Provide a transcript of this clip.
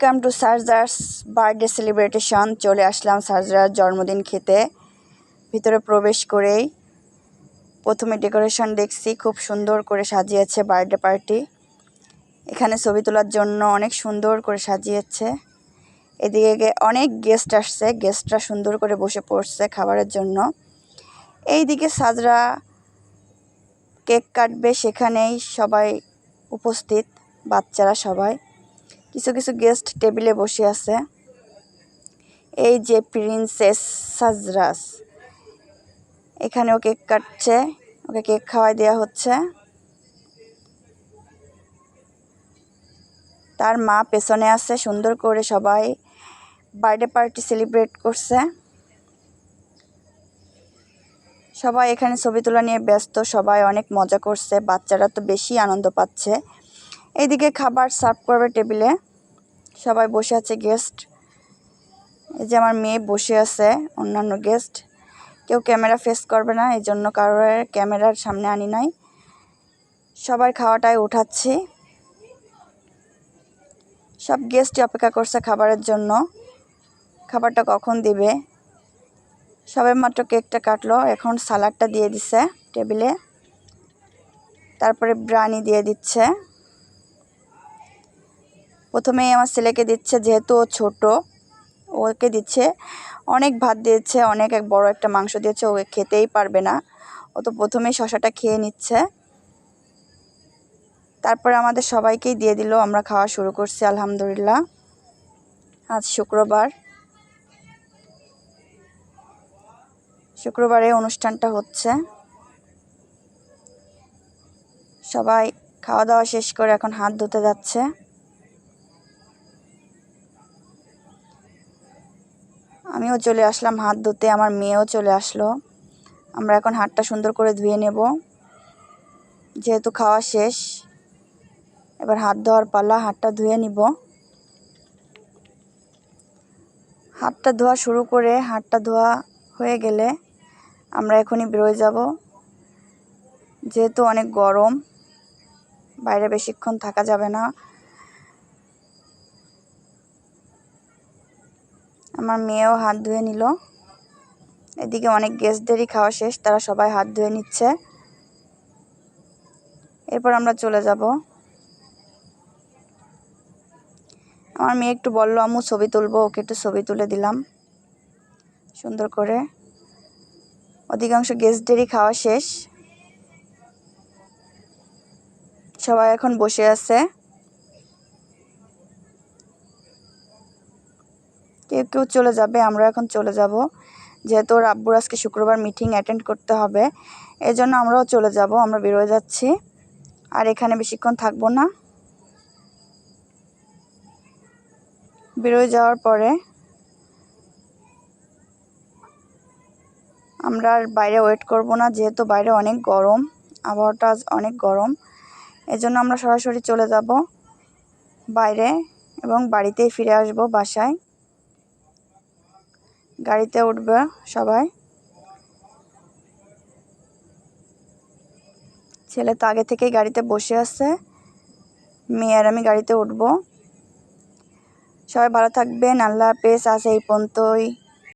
Welcome to সারজার্স birthday celebration. চলে আসলাম সারজার জন্মদিন খেতে। ভিতরে প্রবেশ করেই প্রথমে ডেকোরেশন দেখছি, খুব সুন্দর করে সাজিয়েছে বার্থডে পার্টি। এখানে ছবি তোলার জন্য অনেক সুন্দর করে সাজিয়েছে। এদিকে অনেক গেস্ট আসছে, গেস্টরা সুন্দর করে বসে পড়ছে খাবারের জন্য। এইদিকে সাজরা কেক কাটবে, সেখানেই সবাই উপস্থিত, বাচ্চারা সবাই। কিছু কিছু গেস্ট টেবিলে বসে আছে। এই যে প্রিন্সেস সাজরাস, এখানেও কেক কাটছে, ওকে কেক খাওয়াই দেওয়া হচ্ছে। তার মা পেছনে আছে, সুন্দর করে সবাই বার্থডে পার্টি সেলিব্রেট করছে। সবাই এখানে ছবি তোলা নিয়ে ব্যস্ত, সবাই অনেক মজা করছে, বাচ্চারা তো বেশি আনন্দ পাচ্ছে। এইদিকে খাবার সার্ভ করবে টেবিলে, সবাই বসে আছে গেস্ট। এই যে আমার মেয়ে বসে আছে, অন্যান্য গেস্ট কেউ ক্যামেরা ফেস করবে না, এই জন্য কারোর ক্যামেরার সামনে আনি নাই। সবাই খাওয়াটাই উঠাচ্ছি। সব গেস্টই অপেক্ষা করছে খাবারের জন্য, খাবারটা কখন দিবে। সবাই মাত্র কেকটা কাটলো, এখন সালাডটা দিয়ে দিচ্ছে টেবিলে, তারপরে ব্রানি দিয়ে দিচ্ছে। প্রথমেই আমার ছেলেকে দিচ্ছে, যেহেতু ও ছোট, ওকে দিচ্ছে। অনেক ভাত দিয়েছে, অনেক বড় একটা মাংস দিয়েছে, ও খেতেই পারবে না। ও তো প্রথমেই শশাটা খেয়ে নিচ্ছে, তারপরে আমাদের সবাইকেই দিয়ে দিল। আমরা খাওয়া শুরু করছি আলহামদুলিল্লাহ। আজ শুক্রবারে অনুষ্ঠানটা হচ্ছে। সবাই খাওয়া দাওয়া শেষ করে এখন হাত ধুতে যাচ্ছে। আমিও চলে আসলাম হাত ধুতে, আমার মেয়েও চলে আসলো। আমরা এখন হাতটা সুন্দর করে ধুয়ে নেব, যেহেতু খাওয়া শেষ। এবার হাত ধোয়ার পালা, হাতটা ধুয়ে নিব। হাতটা ধোয়া শুরু করে, হাতটা ধোয়া হয়ে গেলে আমরা এখনই বেরোয় যাব, যেহেতু অনেক গরম, বাইরে বেশিক্ষণ থাকা যাবে না। আমার মেয়েও হাত ধুয়ে নিল। এদিকে অনেক গেস্টদেরই খাওয়া শেষ, তারা সবাই হাত ধুয়ে নিচ্ছে। এরপর আমরা চলে যাব। আমার মেয়ে একটু বললো, আম্মু ছবি তুলবো, ওকে একটু ছবি তুলে দিলাম সুন্দর করে। অধিকাংশ গেস্টদেরই খাওয়া শেষ, সবাই এখন বসে আছে। কেউ কেউ চলে যাবে, আমরা এখন চলে যাব, যেহেতু ওর আব্বুর আজকে শুক্রবার মিটিং অ্যাটেন্ড করতে হবে, এই জন্য আমরাও চলে যাব। আমরা বেরোয় যাচ্ছি, আর এখানে বেশিক্ষণ থাকবো না। বেরোয় যাওয়ার পরে আমরা আর বাইরে ওয়েট করব না, যেহেতু বাইরে অনেক গরম, আবহাওয়াটা আজ অনেক গরম। এজন্য আমরা সরাসরি চলে যাব বাইরে, এবং বাড়িতেই ফিরে আসব বাসায়। গাড়িতে উঠবে সবাই। ছেলে তো আগে থেকেই গাড়িতে বসে আছে, মেয়ে আর আমি গাড়িতে উঠব। সবাই ভালো থাকবেন, আল্লাহ হাফেজ। আজ এই পর্যন্তই।